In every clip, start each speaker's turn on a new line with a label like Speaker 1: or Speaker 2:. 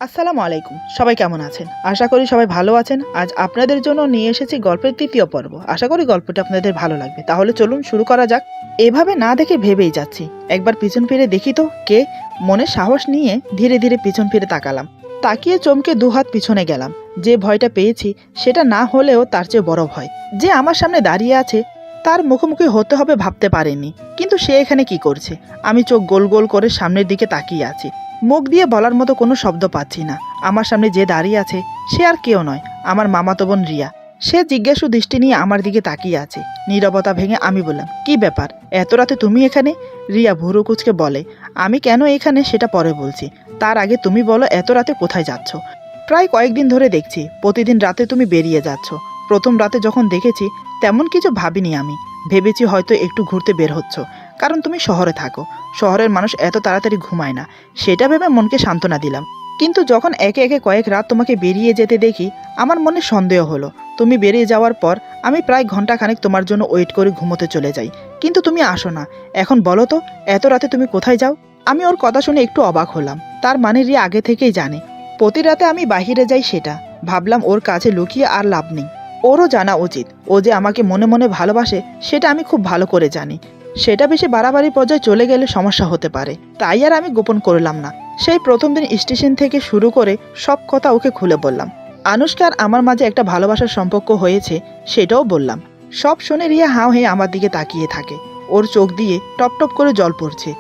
Speaker 1: আসসালামু আলাইকুম। সবাই কেমন আছেন? আশা করি সবাই ভালো আছেন। আজ আপনাদের জন্য নিয়ে এসেছি গল্পের ৩য় পর্ব। আশা করি গল্পটা আপনাদের ভালো লাগবে। তাহলে চলুন শুরু করা যাক। এভাবে না দেখে ভেবেই যাচ্ছি। একবার পিছন ফিরে দেখি তো কে? মনে সাহস নিয়ে ধীরে ধীরে পিছন ফিরে তাকালাম। তাকিয়ে চমকে দুহাত পিছনে গেলাম। যে ভয়টা পেয়েছি সেটা না হলেও তার চেয়ে বড় ভয়। যে আমার সামনে দাঁড়িয়ে আছে তার মুখোমুখি হতে হবে ভাবতে পারিনি। কিন্তু সে এখানে কি করছে? আমি চোখ গোল গোল করে সামনের দিকে তাকিয়ে আছি। মুখ দিয়ে বলার মতো কোনো শব্দ পাচ্ছি না। আমার সামনে যে দাঁড়িয়ে আছে সে আর কেউ নয়, আমার মামাতো বোন রিয়া। সে জিজ্ঞাসু দৃষ্টি নিয়ে আমার দিকে তাকিয়ে আছে। নীরবতা ভেঙে আমি বললাম, কি ব্যাপার, এত রাতে তুমি এখানে? রিয়া ভুরু কুচকে বলে, আমি কেন এখানে সেটা পরে বলছি, তার আগে তুমি বলো এত রাতে কোথায় যাচ্ছ? প্রায় কয়েকদিন ধরে দেখছি প্রতিদিন রাতে তুমি বেরিয়ে যাচ্ছ। প্রথম রাতে যখন দেখেছি তেমন কিছু ভাবিনি আমি। ভেবেছি হয়তো একটু ঘুরতে বের হচ্ছ, কারণ তুমি শহরে থাকো। শহরের মানুষ এত তাড়াতাড়ি ঘুমায় না, সেটা ভেবে মনকে সান্ত্বনা দিলাম। কিন্তু যখন একে একে কয়েক রাত তোমাকে বেরিয়ে যেতে দেখি আমার মনে সন্দেহ হলো। তুমি বেরিয়ে যাওয়ার পর আমি প্রায় ঘন্টাখানেক তোমার জন্য ওয়েট করে ঘুমোতে চলে যাই, কিন্তু তুমি আসো না। এখন বলো তো, এত রাতে তুমি কোথায় যাও? আমি ওর কথা শুনে একটু অবাক হলাম। তার মানে রিয়া আগে থেকেই জানে প্রতি রাতে আমি বাহিরে যাই। সেটা ভাবলাম ওর কাছে লুকিয়ে আর লাভ নেই। ওরও জানা উচিত ও যে আমাকে মনে মনে ভালোবাসে, সেটা আমি খুব ভালো করে জানি। সেটা বেশি বাড়াবাড়ি পর্যায়ে চলে গেলে সমস্যা হতে পারে, তাই আর আমি গোপন করলাম না। সেই প্রথম দিন স্টেশন থেকে শুরু করে সব কথা ওকে খুলে বললাম। আনুশকা আর আমার মাঝে একটা ভালোবাসার সম্পর্ক হয়েছে সেটাও বললাম। সব শুনে রিয়া হাঁ হয়ে আমার দিকে তাকিয়ে থাকে। ওর চোখ দিয়ে টপ টপ করে জল পড়ছে।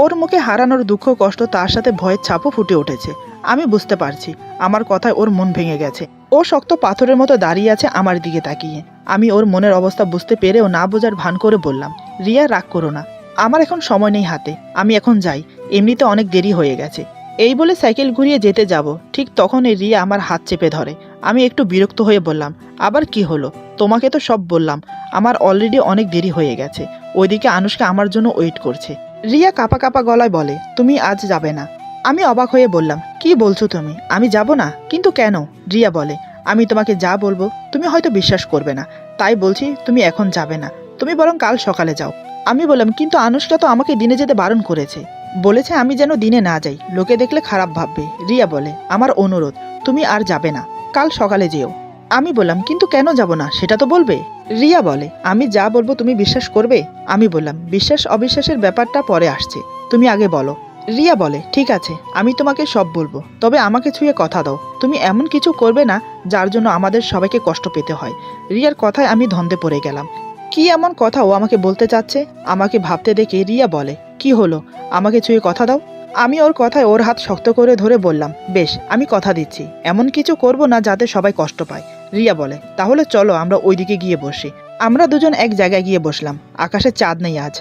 Speaker 1: ওর মুখে হারানোর দুঃখ কষ্ট, তার সাথে ভয়ের ছাপও ফুটে উঠেছে। আমি বুঝতে পারছি আমার কথায় ওর মন ভেঙে গেছে। ও শক্ত পাথরের মতো দাঁড়িয়ে আছে আমার দিকে তাকিয়ে। আমি ওর মনের অবস্থা বুঝতে পেরেও না বোঝার ভান করে বললাম, রিয়া রাগ করো না, আমার এখন সময় নেই হাতে, আমি এখন যাই, এমনিতে অনেক দেরি হয়ে গেছে। এই বলে সাইকেল ঘুরিয়ে যেতে যাব, ঠিক তখনই রিয়া আমার হাত চেপে ধরে। আমি একটু বিরক্ত হয়ে বললাম, আবার কি হলো? তোমাকে তো সব বললাম, আমার অলরেডি অনেক দেরি হয়ে গেছে। ওইদিকে আনুশকা আমার জন্য ওয়েট করছে। রিয়া কাপা কাপা গলায় বলে, তুমি আজ যাবে না? আমি অবাক হয়ে বললাম, কি বলছো তুমি? আমি যাব না? কিন্তু কেন? রিয়া বলে, আমি তোমাকে যা বলবো তুমি হয়তো বিশ্বাস করবে না, তাই বলছি তুমি এখন যাবে না, তুমি বরং কাল সকালে যাও। আমি বললাম, কিন্তু আনুশকা তো আমাকে দিনে যেতে বারণ করেছে, বলেছে আমি যেন দিনে না যাই, লোকে দেখলে খারাপ ভাববে। রিয়া বলে, আমার অনুরোধ, তুমি আর যাবে না, কাল সকালে যেও। আমি বললাম, কিন্তু কেন যাব না সেটা তো বলবে। রিয়া বলে, আমি যা বলবো তুমি বিশ্বাস করবে? আমি বললাম, বিশ্বাস অবিশ্বাসের ব্যাপারটা পরে আসছে, তুমি আগে বলো। রিয়া বলে, ঠিক আছে, আমি তোমাকে সব বলবো, তবে আমাকে ছুঁয়ে কথা দাও, তুমি এমন কিছু করবে না যার জন্য আমাদের সবাইকে কষ্ট পেতে হয়। রিয়ার কথায় আমি ধন্দে পড়ে গেলাম। কি এমন কথা ও আমাকে বলতে চাচ্ছে? আমাকে ভাবতে দেখে রিয়া বলে, কি হলো, আমাকে ছুঁয়ে কথা দাও। আমি ওর কথায় ওর হাত শক্ত করে ধরে বললাম, বেশ, আমি কথা দিচ্ছি, এমন কিছু করব না যাতে সবাই কষ্ট পায়। রিয়া বলে, তাহলে চলো আমরা ওইদিকে গিয়ে বসি। আমরা দুজন এক জায়গায় গিয়ে বসলাম। আকাশে চাঁদ নেই আজ,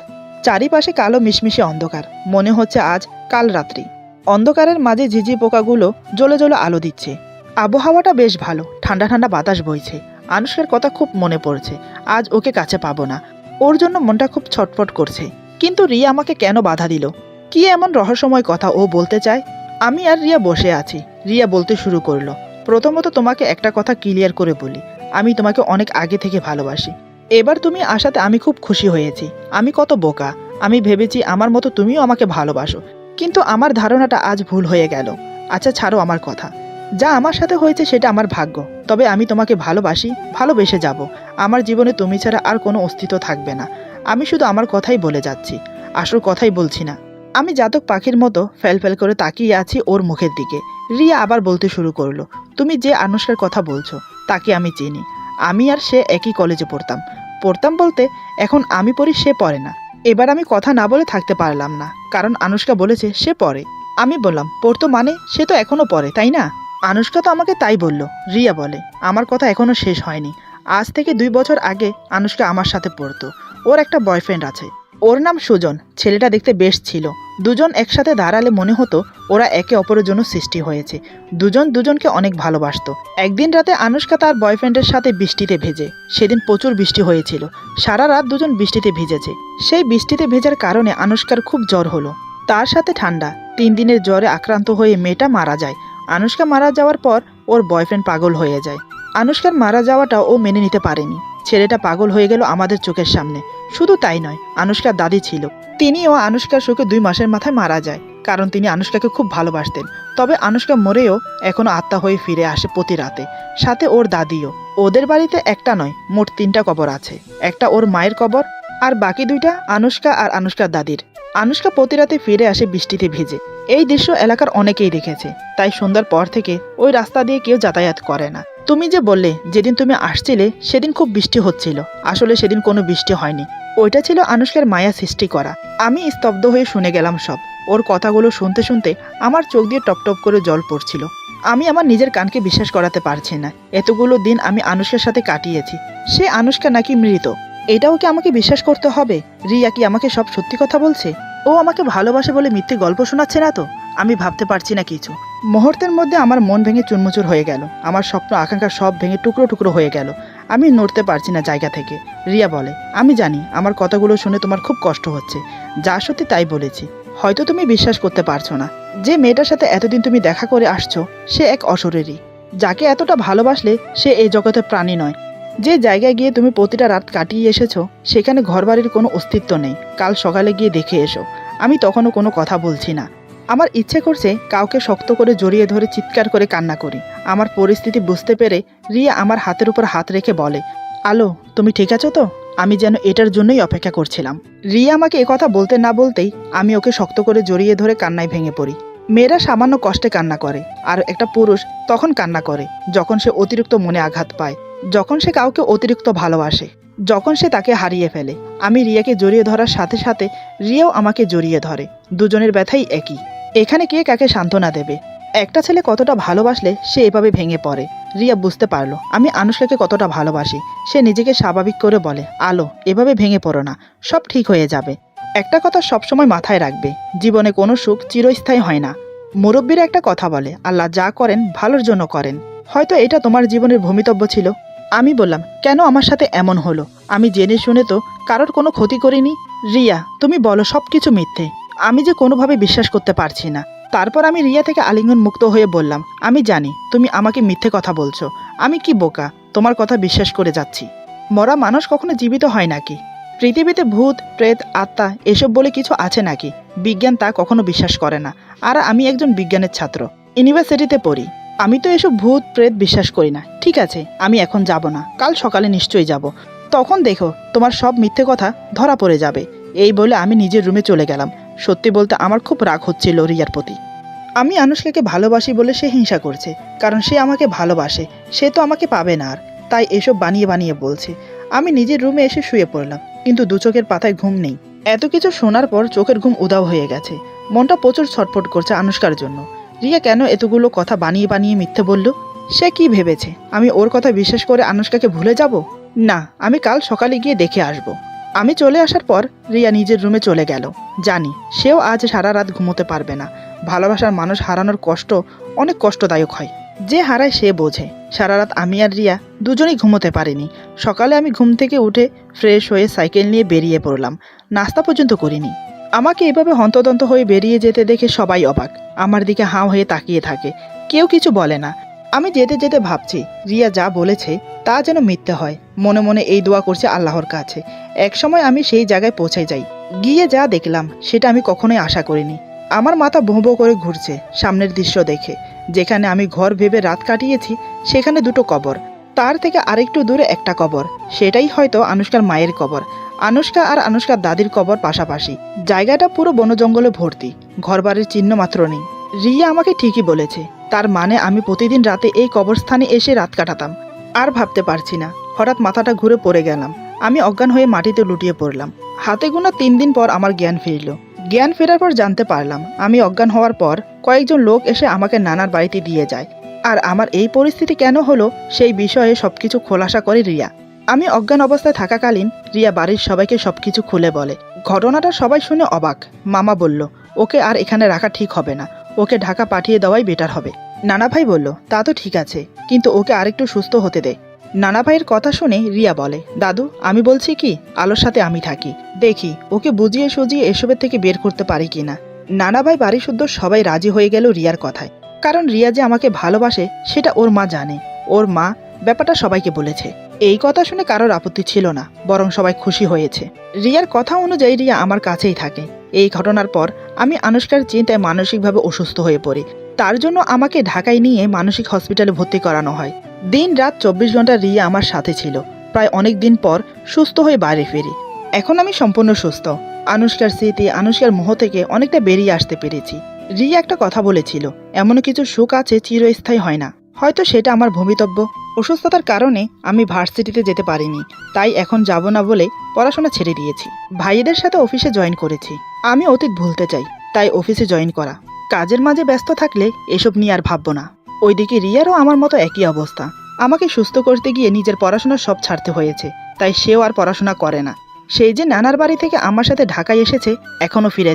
Speaker 1: চারিপাশে কালো মিশমিশে অন্ধকার, মনে হচ্ছে আজ কাল রাত্রি। অন্ধকারের মাঝে ঝিঝি পোকাগুলো জ্বলে জ্বলে আলো দিচ্ছে। আবহাওয়াটা বেশ ভালো, ঠান্ডা ঠান্ডা বাতাস বইছে। আনুশকার কথা খুব মনে পড়ছে, আজ ওকে কাছে পাবো না, ওর জন্য মনটা খুব ছটফট করছে। কিন্তু রিয়া আমাকে কেন বাধা দিল? কি এমন রহস্যময় কথা ও বলতে চায়? আমি আর রিয়া বসে আছি। রিয়া বলতে শুরু করলো, প্রথমত তোমাকে একটা কথা ক্লিয়ার করে বলি, আমি তোমাকে অনেক আগে থেকে ভালোবাসি। এবার তুমি আসাতে আমি খুব খুশি হয়েছি। আমি কত বোকা, আমি ভেবেছি আমার মতো তুমিও আমাকে ভালোবাসো, কিন্তু আমার ধারণাটা আজ ভুল হয়ে গেল। আচ্ছা ছাড়ো আমার কথা, যা আমার সাথে হয়েছে সেটা আমার ভাগ্য, তবে আমি তোমাকে ভালোবাসি, ভালোবেসে যাব। আমার জীবনে তুমি ছাড়া আর কোনো অস্তিত্ব থাকবে না। আমি শুধু আমার কথাই বলে যাচ্ছি, আসল কথাই বলছি না। আমি জাতক পাখির মতো ফেল ফেল করে তাকিয়ে আছি ওর মুখের দিকে। রিয়া আবার বলতে শুরু করলো, তুমি যে আনুশকার কথা বলছো তাকে আমি চিনি। আমি আর সে একই কলেজে পড়তাম। পড়তাম বলতে এখন আমি পড়ি, সে পড়ে না। এবার আমি কথা না বলে থাকতে পারলাম না, কারণ আনুশকা বলেছে সে পড়ে। আমি বললাম, পড়তো মানে সে তো এখনো পড়ে, তাই না? আনুশকা তো আমাকে তাই বলল। রিয়া বলে, আমার কথা এখনো শেষ হয়নি। আজ থেকে 2 বছর আগে আনুশকা আমার সাথে পড়তো। ওর একটা বয়ফ্রেন্ড আছে, ওর নাম সুজন। ছেলেটা দেখতে বেশ ছিল। দুজন একসাথে দাঁড়ালে মনে হতো ওরা একে অপরের জন্য সৃষ্টি হয়েছে। দুজন দুজনকে অনেক ভালোবাসতো। একদিন রাতে আনুশকা তার বয়ফ্রেন্ডের সাথে বৃষ্টিতে ভেজে। সেদিন প্রচুর বৃষ্টি হয়েছিল, সারা রাত দুজন বৃষ্টিতে ভিজেছে। সেই বৃষ্টিতে ভেজার কারণে আনুশকার খুব জ্বর হলো, তার সাথে ঠান্ডা। 3 দিনের জ্বরে আক্রান্ত হয়ে মেয়েটা মারা যায়। আনুশকা মারা যাওয়ার পর ওর বয়ফ্রেন্ড পাগল হয়ে যায়। আনুশকার মারা যাওয়াটা ও মেনে নিতে পারেনি। ছেলেটা পাগল হয়ে গেল আমাদের চোখের সামনে। শুধু তাই নয়, আনুশকার দাদি ছিল, তিনিও আনুশকার শোকে 2 মাসের মাথায় মারা যায়। কারণ তিনি আনুষ্কাকে খুব ভালোবাসতেন। তবে আনুষ্কা মরেও এখনো আত্মা হয়ে ফিরে আসে প্রতি রাতে, সাথে ওর দাদিও। ওদের বাড়িতে একটা নয়, মোট 3টা কবর আছে। একটা ওর মায়ের কবর, আর বাকি 2টা আনুষ্কা আর আনুষ্কার দাদির। আনুষ্কা প্রতি রাতে ফিরে আসে বৃষ্টিতে ভিজে। এই দৃশ্য এলাকার অনেকেই দেখেছে, তাই সন্ধ্যার পর থেকে ওই রাস্তা দিয়ে কেউ যাতায়াত করে না। তুমি যে বললে যেদিন তুমি আসছিলে সেদিন খুব বৃষ্টি হচ্ছিল, আসলে সেদিন কোনো বৃষ্টি হয়নি। ওইটা ছিল আনুষ্কার মায়া সৃষ্টি করা। আমি স্তব্ধ হয়ে শুনে গেলাম সব। ওর কথাগুলো শুনতে শুনতে আমার চোখ দিয়ে টপটপ করে জল পড়ছিল। আমি আমার নিজের কানকে বিশ্বাস করাতে পারছি না। এতগুলো দিন আমি আনুষ্কার সাথে কাটিয়েছি, সে আনুষ্কা নাকি মৃত। এটাও কি আমাকে বিশ্বাস করতে হবে? রিয়া কি আমাকে সব সত্যি কথা বলছে? ও আমাকে ভালোবাসে বলে মিথ্যে গল্প শোনাচ্ছে না তো? আমি ভাবতে পারছি না কিছু। মুহূর্তের মধ্যে আমার মন ভেঙে চুরমুচুর হয়ে গেল। আমার স্বপ্ন আকাঙ্ক্ষা সব ভেঙে টুকরো টুকরো হয়ে গেল। আমি নড়তে পারছি না জায়গা থেকে। রিয়া বলে, আমি জানি আমার কথাগুলো শুনে তোমার খুব কষ্ট হচ্ছে। যা সত্যি তাই বলেছি। হয়তো তুমি বিশ্বাস করতে পারছো না। যে মেয়েটার সাথে এতদিন তুমি দেখা করে আসছো, সে এক অশরীরী। যাকে এতটা ভালোবাসলে সে এই জগতে প্রাণী নয়। যে জায়গায় গিয়ে তুমি প্রতিটা রাত কাটিয়ে এসেছো, সেখানে ঘরবাড়ির কোনো অস্তিত্ব নেই। কাল সকালে গিয়ে দেখে এসো। আমি তখনও কোনো কথা বলছি না। আমার ইচ্ছে করছে কাউকে শক্ত করে জড়িয়ে ধরে চিৎকার করে কান্না করি। আমার পরিস্থিতি বুঝতে পেরে রিয়া আমার হাতের উপর হাত রেখে বলে, আলো, তুমি ঠিক আছো তো? আমি যেন এটার জন্যই অপেক্ষা করছিলাম। রিয়া আমাকে একথা বলতে না বলতেই আমি ওকে শক্ত করে জড়িয়ে ধরে কান্নায় ভেঙে পড়ি। মেয়েরা সামান্য কষ্টে কান্না করে, আর একটা পুরুষ তখন কান্না করে যখন সে অতিরিক্ত মনে আঘাত পায়, যখন সে কাউকে অতিরিক্ত ভালোবাসে, যখন সে তাকে হারিয়ে ফেলে। আমি রিয়াকে জড়িয়ে ধরার সাথে সাথে রিয়াও আমাকে জড়িয়ে ধরে। দুজনের ব্যথাই একই। এখানে কে কাকে সান্ত্বনা দেবে? একটা ছেলে কতটা ভালোবাসলে সে এভাবে ভেঙে পড়ে। রিয়া বুঝতে পারলো আমি আনুষ্কাকে কতটা ভালোবাসি। সে নিজেকে স্বাভাবিক করে বলে, আলো, এভাবে ভেঙে পড়ো না, সব ঠিক হয়ে যাবে। একটা কথা সবসময় মাথায় রাখবে, জীবনে কোনো সুখ চিরস্থায়ী হয় না। মুরব্বীরা একটা কথা বলে, আল্লাহ যা করেন ভালোর জন্য করেন। হয়তো এটা তোমার জীবনের ভূমিতব্য ছিল। আমি বললাম, কেন আমার সাথে এমন হলো? আমি জেনে শুনে তো কারোর কোনো ক্ষতি করিনি। রিয়া, তুমি বলো সব কিছু মিথ্যে। আমি যে কোনোভাবে বিশ্বাস করতে পারছি না। তারপর আমি রিয়া থেকে আলিঙ্গন মুক্ত হয়ে বললাম, আমি জানি তুমি আমাকে মিথ্যে কথা বলছো। আমি কি বোকা, তোমার কথা বিশ্বাস করে যাচ্ছি? মরা মানুষ কখনো জীবিত হয় নাকি? পৃথিবীতে ভূত, প্রেত, আত্মা এসব বলে কিছু আছে নাকি? বিজ্ঞান তা কখনো বিশ্বাস করে না। আর আমি একজন বিজ্ঞানের ছাত্র, ইউনিভার্সিটিতে পড়ি। আমি তো এসব ভূত প্রেত বিশ্বাস করি না। ঠিক আছে, আমি এখন যাব না, কাল সকালে নিশ্চয়ই যাব। তখন দেখো তোমার সব মিথ্যে কথা ধরা পড়ে যাবে। এই বলে আমি নিজের রুমে চলে গেলাম। সত্যি বলতে আমার খুব রাগ হচ্ছিল রিয়ার প্রতি। আমি আনুষ্কাকে ভালোবাসি বলে সে হিংসা করছে, কারণ সে আমাকে ভালোবাসে। সে তো আমাকে পাবে না আর, তাই এসব বানিয়ে বানিয়ে বলছে। আমি নিজের রুমে এসে শুয়ে পড়লাম, কিন্তু দু চোখের পাতায় ঘুম নেই। এত কিছু শোনার পর চোখের ঘুম উধাও হয়ে গেছে। মনটা প্রচুর ছটফট করছে আনুষ্কার জন্য। রিয়া কেন এতগুলো কথা বানিয়ে বানিয়ে মিথ্যে বলল? সে কি ভেবেছে আমি ওর কথা বিশ্বাস করে আনুষ্কাকে ভুলে যাব? না, আমি কাল সকালে গিয়ে দেখে আসব। আমি চলে আসার পর রিয়া নিজের রুমে চলে গেল। জানি সেও আজ সারা রাত ঘুমোতে পারবে না। ভালোবাসার মানুষ হারানোর কষ্ট অনেক কষ্টদায়ক হয়। যে হারায় সে বোঝে। সারা রাত আমি আর রিয়া দুজনেই ঘুমোতে পারিনি। সকালে আমি ঘুম থেকে উঠে ফ্রেশ হয়ে সাইকেল নিয়ে বেরিয়ে পড়লাম। নাস্তা পর্যন্ত করিনি। আমাকে এভাবে হন্তদন্ত হয়ে বেরিয়ে যেতে দেখে সবাই অবাক। আমার দিকে হাঁ হয়ে তাকিয়ে থাকে, কেউ কিছু বলে না। আমি যেতে যেতে ভাবছি রিয়া যা বলেছে তা যেন মিথ্যে হয়। মনে মনে এই দোয়া করছে আল্লাহর কাছে একসময় আমি সেই জায়গায় পৌঁছে যাই। গিয়ে যা দেখলাম সেটা আমি কখনোই আশা করিনি। আমার মাথা ভোঁ ভোঁ করে ঘুরছে সামনের দৃশ্য দেখে। যেখানে আমি ঘর ভেবে রাত কাটিয়েছি সেখানে 2টো কবর, তার থেকে আরেকটু দূরে একটা কবর। সেটাই হয়তো আনুষ্কার মায়ের কবর। আনুষ্কা আর আনুষ্কার দাদির কবর পাশাপাশি। জায়গাটা পুরো বনজঙ্গলে ভর্তি, ঘরবাড়ির চিহ্ন মাত্র নেই। রিয়া আমাকে ঠিকই বলেছে, তার মানে আমি প্রতিদিন রাতে এই কবরস্থানে এসে রাত কাটাতাম। আর ভাবতে পারছি না। হঠাৎ মাথাটা ঘুরে পড়ে গেলাম। আমি অজ্ঞান হয়ে মাটিতে লুটিয়ে পড়লাম। হাতে গোনা 3 দিন পর আমার জ্ঞান ফিরল। জ্ঞান ফেরার পর জানতে পারলাম আমি অজ্ঞান হওয়ার পর কয়েকজন লোক এসে আমাকে নানার বাড়িতে দিয়ে যায়। আর আমার এই পরিস্থিতি কেন হলো সেই বিষয়ে সবকিছু খোলাসা করে রিয়া। আমি অজ্ঞান অবস্থায় থাকাকালীন রিয়া বাড়ির সবাইকে সবকিছু খুলে বলে। ঘটনাটা সবাই শুনে অবাক। মামা বলল, ওকে আর এখানে রাখা ঠিক হবে না, ওকে ঢাকা পাঠিয়ে দেওয়াই বেটার হবে। নানা ভাই বলল, তা তো ঠিক আছে, কিন্তু ওকে আরেকটু সুস্থ হতে দে। নানা ভাইয়ের কথা শুনে রিয়া বলে, দাদু, আমি বলছি কি, আলোর সাথে আমি থাকি, দেখি ওকে বুঝিয়ে সুজিয়ে এসবের থেকে বের করতে পারি কিনা। নানা ভাই বাড়ি শুদ্ধ সবাই রাজি হয়ে গেল রিয়ার কথায়। কারণ রিয়া যে আমাকে ভালোবাসে সেটা ওর মা জানে। ওর মা ব্যাপারটা সবাইকে বলেছে। এই কথা শুনে কারোর আপত্তি ছিল না, বরং সবাই খুশি হয়েছে। রিয়ার কথা অনুযায়ী রিয়া আমার কাছেই থাকে। এই ঘটনার পর আমি আনুশকার চিন্তায় মানসিকভাবে অসুস্থ হয়ে পড়ি। তার জন্য আমাকে ঢাকায় নিয়ে মানসিক হসপিটালে ভর্তি করানো হয়। দিন রাত 24 ঘন্টা রিয়া আমার সাথে ছিল। প্রায় অনেক দিন পর সুস্থ হয়ে বাড়ি ফিরি। এখন আমি সম্পূর্ণ সুস্থ। আনুশকার স্মৃতি, আনুশকার মোহ থেকে অনেকটা বেরিয়ে আসতে পেরেছি। রিয়া একটা কথা বলেছিল, এমন কিছু সুখ আছে চিরস্থায়ী হয় না। হয়তো সেটা আমার ভবিতব্য। অসুস্থতার কারণে আমি ভার্সিটিতে যেতে পারিনি, তাই এখন যাব না বলে পড়াশোনা ছেড়ে দিয়েছি। ভাইদের সাথে অফিসে জয়েন করেছি। আমি অতীত ভুলতে চাই, তাই অফিসে জয়েন করা। কাজের মাঝে ব্যস্ত থাকলে এসব নিয়ে আর ভাববো না। ওইদিকে রিয়ারও আমার মতো একই অবস্থা। আমাকে সুস্থ করতে গিয়ে নিজের পড়াশোনা সব ছাড়তে হয়েছে, তাই সেও আর পড়াশোনা করে না। সেই যে নানার বাড়ি থেকে আমার সাথে ঢাকায় এসেছে, এখনো ফিরে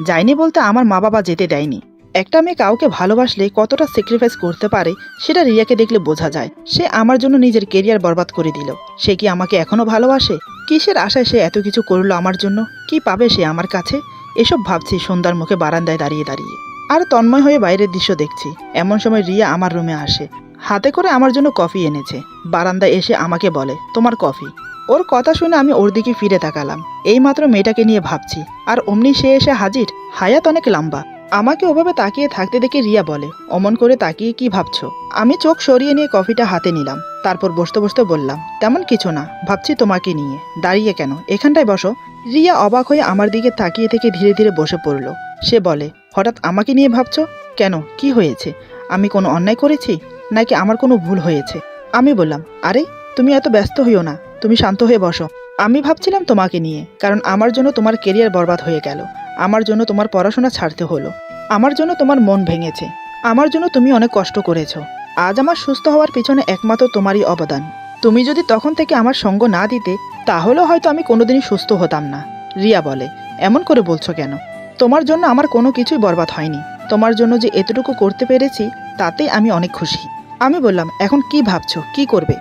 Speaker 1: যায়নি বলতে আমার মা বাবা যেতে দেয়নি। একটা মেয়ে কাউকে ভালোবাসলে কতটা স্যাক্রিফাইস করতে পারে সেটা রিয়াকে দেখলে বোঝা যায়। সে আমার জন্য নিজের কেরিয়ার বরবাদ করে দিল। সে কি আমাকে এখনো ভালোবাসে? কিসের আশায় সে এত কিছু করলো আমার জন্য? কি পাবে সে আমার কাছে? এসব ভাবছি সন্ধ্যার মুখে বারান্দায় দাঁড়িয়ে দাঁড়িয়ে। আর তন্ময় হয়ে বাইরের দৃশ্য দেখছি। এমন সময় রিয়া আমার রুমে আসে, হাতে করে আমার জন্য কফি এনেছে। বারান্দায় এসে আমাকে বলে, তোমার কফি। ওর কথা শুনে আমি ওর দিকে ফিরে তাকালাম। এইমাত্র মেয়েটাকে নিয়ে ভাবছি, আর অমনি সে এসে হাজির। হায়াত অনেক লম্বা। আমাকে ওভাবে তাকিয়ে থাকতে দেখে রিয়া বলে, অমন করে তাকিয়ে কি ভাবছো? আমি চোখ সরিয়ে নিয়ে কফিটা হাতে নিলাম। তারপর বসতে বসতে বললাম, তেমন কিছু না, ভাবছি তোমাকে নিয়ে। দাঁড়িয়ে কেন, এখানটায় বসো। রিয়া অবাক হয়ে আমার দিকে তাকিয়ে থেকে ধীরে ধীরে বসে পড়ল। সে বলে, হঠাৎ আমাকে নিয়ে ভাবছো কেন? কি হয়েছে? আমি কোনো অন্যায় করেছি, নাকি আমার কোনো ভুল হয়েছে? আমি বললাম, আরে তুমি এত ব্যস্ত হইও না, তুমি শান্ত হয়ে বসো। আমি ভাবছিলাম তোমাকে নিয়ে, কারণ আমার জন্য তোমার কেরিয়ার বরবাদ হয়ে গেল। আমার জন্য তোমার পড়াশোনা ছাড়তে হলো। আমার জন্য তোমার মন ভেঙেছে। আমার জন্য তুমি অনেক কষ্ট করেছো। আজ আমার সুস্থ হওয়ার পিছনে একমাত্র তোমারই অবদান। তুমি যদি তখন থেকে আমার সঙ্গ না দিতে, তাহলে হয়তো আমি কোনোদিনই সুস্থ হতাম না। রিয়া বলে, এমন করে বলছো কেন? তোমার জন্য আমার কোনো কিছুই বরবাদ হয়নি। তোমার জন্য যে এতটুকু করতে পেরেছি, তাতেই আমি অনেক খুশি। আমি বললাম, এখন কি ভাবছো, কি করবে?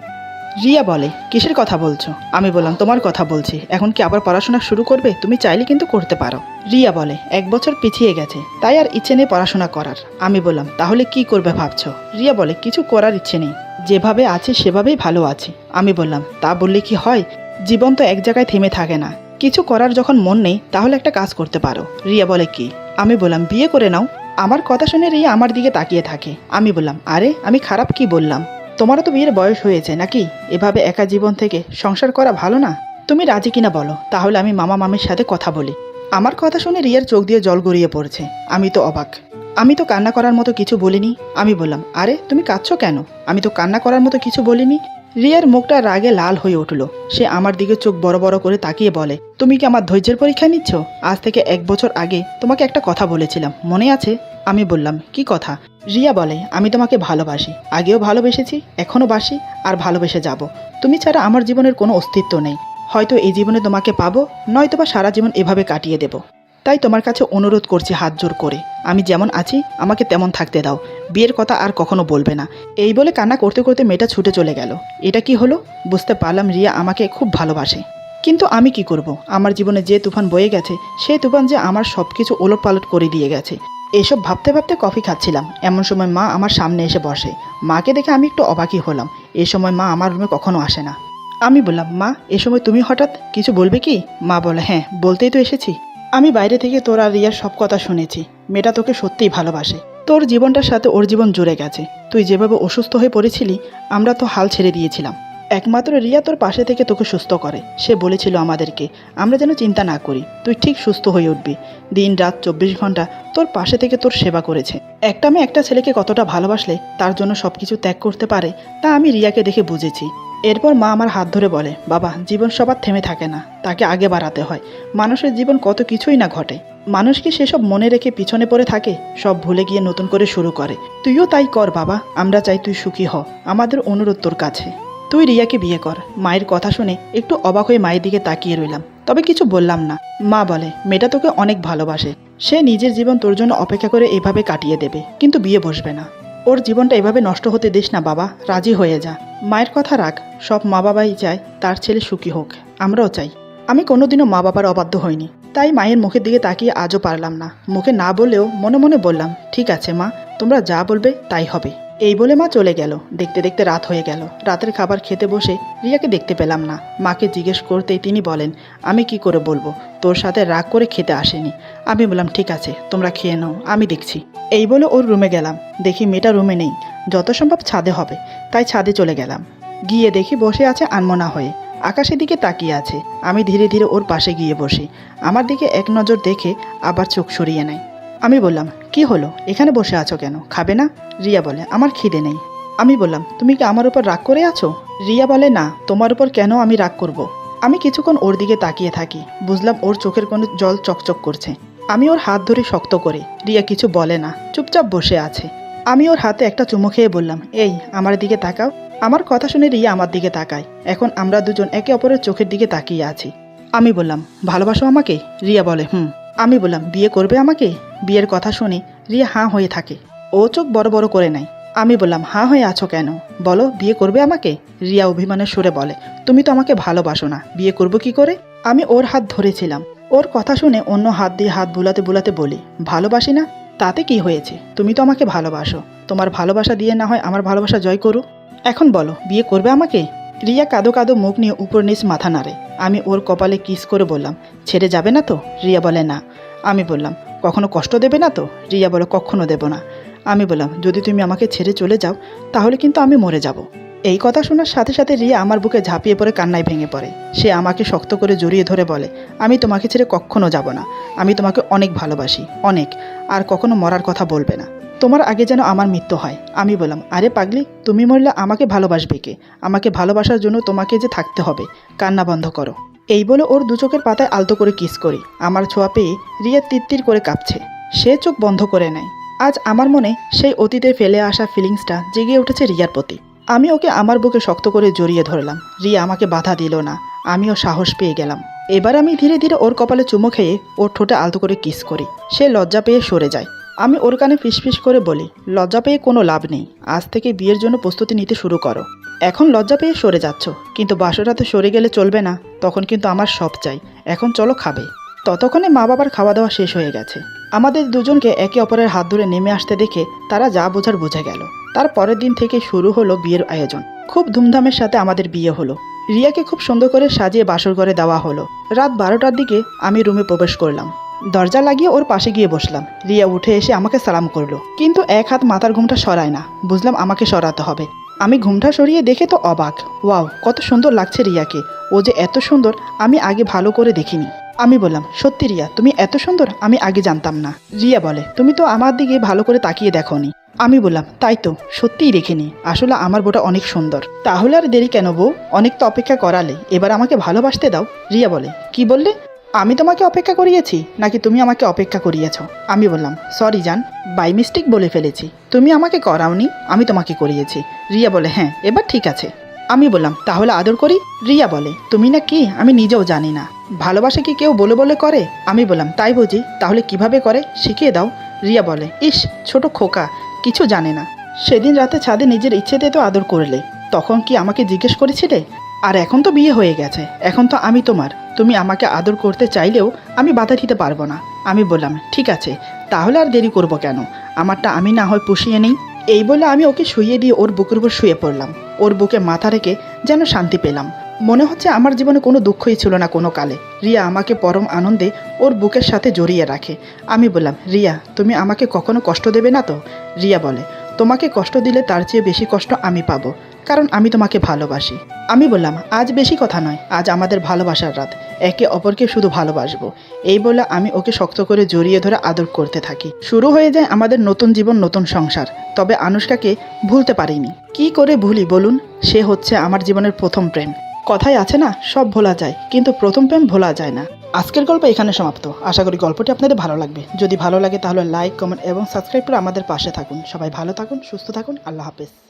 Speaker 1: রিয়া বলে, কিসের কথা বলছো? আমি বললাম, তোমার কথা বলছি। এখন কি আবার পড়াশোনা শুরু করবে? তুমি চাইলে কিন্তু করতে পারো। রিয়া বলে, 1 বছর পিছিয়ে গেছে, তাই আর ইচ্ছে নেই পড়াশোনা করার। আমি বললাম, তাহলে কি করবে ভাবছো? রিয়া বলে, কিছু করার ইচ্ছে নেই, যেভাবে আছে সেভাবেই ভালো আছি। আমি বললাম, তা বললে কি হয়? জীবন তো এক জায়গায় থেমে থাকে না। কিছু করার যখন মন নেই, তাহলে একটা কাজ করতে পারো। রিয়া বলে, কি? আমি বললাম, বিয়ে করে নাও। আমার কথা শুনে রিয়া আমার দিকে তাকিয়ে থাকে। আমি বললাম, আরে আমি খারাপ কি বললাম? তোমারও তো বিয়ের বয়স হয়েছে নাকি? এভাবে একা জীবন থেকে সংসার করা ভালো না। তুমি রাজি কিনা বলো, তাহলে আমি মামা মামির সাথে কথা বলি। আমার কথা শুনে রিয়ার চোখ দিয়ে জল গড়িয়ে পড়ছে। আমি তো অবাক। আমি তো কান্না করার মতো কিছু বলিনি। আমি বললাম, আরে তুমি কাঁদছো কেন? আমি তো কান্না করার মতো কিছু বলিনি। রিয়ার মুখটা রাগে লাল হয়ে উঠল। সে আমার দিকে চোখ বড় বড় করে তাকিয়ে বলে, তুমি কি আমার ধৈর্যের পরীক্ষা নিচ্ছ? আজ থেকে 1 বছর আগে তোমাকে একটা কথা বলেছিলাম, মনে আছে? আমি বললাম, কি কথা? রিয়া বলে, আমি তোমাকে ভালোবাসি। আগেও ভালোবেসেছি, এখনও বাসি, আর ভালোবেসে যাব। তুমি ছাড়া আমার জীবনের কোনো অস্তিত্ব নেই। হয়তো এই জীবনে তোমাকে পাবো, নয়তোবা সারা জীবন এভাবে কাটিয়ে দেব। তাই তোমার কাছে অনুরোধ করছি হাত জোর করে, আমি যেমন আছি আমাকে তেমন থাকতে দাও। বিয়ের কথা আর কখনো বলবে না। এই বলে কান্না করতে করতে মেয়েটা ছুটে চলে গেল। এটা কি হলো? বুঝতে পারলাম রিয়া আমাকে খুব ভালোবাসে। কিন্তু আমি কি করব? আমার জীবনে যে তুফান বয়ে গেছে, সেই তুফান যে আমার সব কিছু ওলটপালট করে দিয়ে গেছে। এসব ভাবতে ভাবতে কফি খাচ্ছিলাম। এমন সময় মা আমার সামনে এসে বসে। মাকে দেখে আমি একটু অবাকই হলাম। এই সময় মা আমার রুমে কখনো আসে না। আমি বললাম, মা এ সময় তুমি হঠাৎ কিছু বলবে কি? মা বলে, হ্যাঁ বলতেই তো এসেছি। আমি বাইরে থেকে তোর আর রিয়ার সব কথা শুনেছি। মেয়েটা তোকে সত্যিই ভালোবাসে। তোর জীবনটার সাথে ওর জীবন জুড়ে গেছে। তুই যেভাবে অসুস্থ হয়ে পড়েছিলি, আমরা তো হাল ছেড়ে দিয়েছিলাম। একমাত্র রিয়া তোর পাশে থেকে তোকে সুস্থ করে। সে বলেছিল আমাদেরকে, আমরা যেন চিন্তা না করি, তুই ঠিক সুস্থ হয়ে উঠবি। দিন রাত 24 ঘন্টা তোর পাশে থেকে তোর সেবা করেছে। একটা মেয়ে একটা ছেলেকে কতটা ভালোবাসলে তার জন্য সবকিছু ত্যাগ করতে পারে, তা আমি রিয়াকে দেখে বুঝেছি। এরপর মা আমার হাত ধরে বলে, বাবা জীবন সবার থেমে থাকে না, তাকে আগে বাড়াতে হয়। মানুষের জীবন কত কিছুই না ঘটে। মানুষ কি সেসব মনে রেখে পিছনে পড়ে থাকে? সব ভুলে গিয়ে নতুন করে শুরু করে। তুইও তাই কর বাবা, আমরা চাই তুই সুখী হ। আমাদের অনুরোধ তোর কাছে, তুই রিয়াকে বিয়ে কর। মায়ের কথা শুনে একটু অবাক হয়ে মায়ের দিকে তাকিয়ে রইলাম, তবে কিছু বললাম না। মা বলে, মেয়েটা তোকে অনেক ভালোবাসে। সে নিজের জীবন তোর জন্য অপেক্ষা করে এভাবে কাটিয়ে দেবে, কিন্তু বিয়ে বসবে না। ওর জীবনটা এভাবে নষ্ট হতে দিস না বাবা, রাজি হয়ে যা। মায়ের কথা রাখ। সব মা বাবাই চায় তার ছেলে সুখী হোক, আমরাও চাই। আমি কোনোদিনও মা বাবার অবাধ্য হইনি। তাই মায়ের মুখের দিকে তাকিয়ে আজও পারলাম না। মুখে না বললেও মনে মনে বললাম, ঠিক আছে মা, তোমরা যা বলবে তাই হবে। এই বলে মা চলে গেল। দেখতে দেখতে রাত হয়ে গেল। রাতের খাবার খেতে বসে রিয়াকে দেখতে পেলাম না। মাকে জিজ্ঞেস করতেই তিনি বলেন, আমি কি করে বলবো, তোর সাথে রাগ করে খেতে আসেনি। আমি বললাম, ঠিক আছে তোমরা খেয়ে নাও, আমি দেখছি। এই বলে ওর রুমে গেলাম। দেখি মেয়েটা রুমে নেই, যত সম্ভব ছাদে হবে, তাই ছাদে চলে গেলাম। গিয়ে দেখি বসে আছে আনমনা হয়ে, আকাশের দিকে তাকিয়ে আছে। আমি ধীরে ধীরে ওর পাশে গিয়ে বসি। আমার দিকে এক নজর দেখে আবার চোখ সরিয়ে নেয়। আমি বললাম, কি হলো, এখানে বসে আছো কেন, খাবে না? রিয়া বলে, আমার খিদে নেই। আমি বললাম, তুমি কি আমার উপর রাগ করে আছো? রিয়া বলে, না, তোমার উপর কেন আমি রাগ করব। আমি কিছুক্ষণ ওর দিকে তাকিয়ে থাকি। বুঝলাম ওর চোখের কোনো জল চকচক করছে। আমি ওর হাত ধরে শক্ত করে। রিয়া কিছু বলে না, চুপচাপ বসে আছে। আমি ওর হাতে একটা চুমু খেয়ে বললাম, এই আমার দিকে তাকাও। আমার কথা শুনে রিয়া আমার দিকে তাকায়। এখন আমরা দুজন একে অপরের চোখের দিকে তাকিয়ে আছি। আমি বললাম, ভালোবাসো আমাকে? রিয়া বলে, হুম। আমি বললাম, বিয়ে করবে আমাকে? বিয়ের কথা শুনে রিয়া হাঁ হয়ে থাকে। ও চোখ বড় বড় করে নেয়। আমি বললাম, হাঁ হয়ে আছো কেন, বলো, বিয়ে করবে আমাকে? রিয়া অভিমানের সুরে বলে, তুমি তো আমাকে ভালোবাসো না, বিয়ে করবো কি করে? আমি ওর হাত ধরেছিলাম। ওর কথা শুনে অন্য হাত দিয়ে হাত বুলাতে বুলাতে বলি, ভালোবাসি না? তাতে কি হয়েছে, তুমি তো আমাকে ভালোবাসো। তোমার ভালোবাসা দিয়ে না হয় আমার ভালোবাসা জয় করো। এখন বলো, বিয়ে করবে আমাকে? রিয়া কাঁদো কাঁদো মুখ নিয়ে উপর নিচ মাথা নাড়ে। আমি ওর কপালে কিস করে বললাম, ছেড়ে যাবে না তো? রিয়া বলে, না। আমি বললাম, কখনো কষ্ট দেবে না তো? রিয়া বলে, কখনো দেব না। আমি বললাম, যদি তুমি আমাকে ছেড়ে চলে যাও তাহলে কিন্তু আমি মরে যাব। এই কথা শোনার সাথে সাথে রিয়া আমার বুকে ঝাঁপিয়ে পড়ে কান্নায় ভেঙে পড়ে। সে আমাকে শক্ত করে জড়িয়ে ধরে বলে, আমি তোমাকে ছেড়ে কখনো যাব না। আমি তোমাকে অনেক ভালোবাসি, অনেক। আর কখনো মরার কথা বলবে না। তোমার আগে যেন আমার মৃত্যু হয়। আমি বললাম, আরে পাগলি, তুমি মরলে আমাকে ভালোবাসবে কে? আমাকে ভালোবাসার জন্য তোমাকে যে থাকতে হবে। কান্না বন্ধ করো। এই বলে ওর দু চোখের পাতায় আলতো করে কিস করি। আমার ছোঁয়া পেয়ে রিয়া তিত্তির করে কাঁপছে। সে চোখ বন্ধ করে নেয়। আজ আমার মনে সেই অতীতে ফেলে আসা ফিলিংসটা জেগে উঠেছে রিয়ার প্রতি। আমি ওকে আমার বুকে শক্ত করে জড়িয়ে ধরলাম। রিয়া আমাকে বাধা দিল না। আমিও সাহস পেয়ে গেলাম। এবার আমি ধীরে ধীরে ওর কপালে চুমো খেয়ে ওর ঠোঁটে আলতো করে কিস করি। সে লজ্জা পেয়ে সরে যায়। আমি ওর কানে ফিসফিস করে বলি, লজ্জা পেয়ে কোনো লাভ নেই। আজ থেকে বিয়ের জন্য প্রস্তুতি নিতে শুরু করো। এখন লজ্জা পেয়ে সরে যাচ্ছ, কিন্তু বাসরাতে সরে গেলে চলবে না। তখন কিন্তু আমার সব চাই। এখন চলো, খাবে। ততক্ষণে মা বাবার খাওয়া দাওয়া শেষ হয়ে গেছে। আমাদের দুজনকে একে অপরের হাত ধরে নেমে আসতে দেখে তারা যা বোঝার বুঝে গেল। তার পরের দিন থেকে শুরু হলো বিয়ের আয়োজন। খুব ধুমধামের সাথে আমাদের বিয়ে হলো। রিয়াকে খুব সুন্দর করে সাজিয়ে বাসর ঘরে দেওয়া হলো। রাত 12টার দিকে আমি রুমে প্রবেশ করলাম। দরজা লাগিয়ে ওর পাশে গিয়ে বসলাম। রিয়া উঠে এসে আমাকে সালাম করলো, কিন্তু এক হাত মাথার ঘুমটা সরায় না। বুঝলাম আমাকে সরাতে হবে। আমি ঘুমটা সরিয়ে দেখে তো অবাক। ওয়াও, কত সুন্দর লাগছে রিয়াকে। ও যে এত সুন্দর আমি আগে ভালো করে দেখিনি। আমি বললাম, সত্যি রিয়া, তুমি এত সুন্দর, আমি আগে জানতাম না। রিয়া বলে, তুমি তো আমার দিকে ভালো করে তাকিয়ে দেখোনি। আমি বললাম, তাই তো, সত্যিই দেখিনি। আসলে আমার বউটা অনেক সুন্দর। তাহলে আর দেরি কেন বউ, অনেক তো অপেক্ষা করালে, এবার আমাকে ভালোবাসতে দাও। রিয়া বলে, কি বললে? আমি তোমাকে অপেক্ষা করিয়েছি নাকি তুমি আমাকে অপেক্ষা করিয়েছ? আমি বললাম, সরি জান, বাই মিস্টেক বলে ফেলেছি। তুমি আমাকে করাওনি, আমি তোমাকে করিয়েছি। রিয়া বলে, হ্যাঁ, এবার ঠিক আছে। আমি বললাম, তাহলে আদর করি? রিয়া বলে, তুমি না কি আমি নিজেও জানি না। ভালোবাসা কি কেউ বলে বলে করে? আমি বললাম, তাই বুঝি, তাহলে কিভাবে করে শিখিয়ে দাও। রিয়া বলে, ইস, ছোট খোকা, কিছু জানে না। সেদিন রাতে ছাদে নিজের ইচ্ছেতে তো আদর করলে, তখন কি আমাকে জিজ্ঞেস করেছিলে? আর এখন তো বিয়ে হয়ে গেছে, এখন তো আমি তোমার। তুমি আমাকে আদর করতে চাইলেও আমি বাধা দিতে পারবো না। আমি বললাম, ঠিক আছে, তাহলে আর দেরি করব কেন, আমারটা আমি না হয় পুষিয়ে নেই। এই বলে আমি ওকে শুইয়ে দিয়ে ওর বুকের উপর শুয়ে পড়লাম। ওর বুকে মাথা রেখে যেন শান্তি পেলাম। মনে হচ্ছে আমার জীবনে কোনো দুঃখই ছিল না কোনো কালে। রিয়া আমাকে পরম আনন্দে ওর বুকের সাথে জড়িয়ে রাখে। আমি বললাম, রিয়া, তুমি আমাকে কখনো কষ্ট দেবে না তো? রিয়া বলে, তোমাকে কষ্ট দিলে তার চেয়ে বেশি কষ্ট আমি পাবো, কারণ আমি তোমাকে ভালোবাসি। আমি বললাম, আজ বেশি কথা নয়, আজ আমাদের ভালোবাসার রাত, একে অপরকে শুধু ভালোবাসবো। এই বলে আমি ওকে শক্ত করে জড়িয়ে ধরে আদর করতে থাকি। শুরু হয়ে যায় আমাদের নতুন জীবন, নতুন সংসার। তবে আনুষ্কাকে ভুলতে পারিনি। কি করে ভুলি বলুন? সে হচ্ছে আমার জীবনের প্রথম প্রেম। কথায় আছে না, সব ভোলা যায়, কিন্তু প্রথম প্রেম ভোলা যায় না। আজকের গল্প এখানে সমাপ্ত। আশা করি গল্পটি আপনাদের ভালো লাগবে। যদি ভালো লাগে তাহলে লাইক, কমেন্ট এবং সাবস্ক্রাইব করে আমাদের পাশে থাকুন। সবাই ভালো থাকুন, সুস্থ থাকুন। আল্লাহ হাফেজ।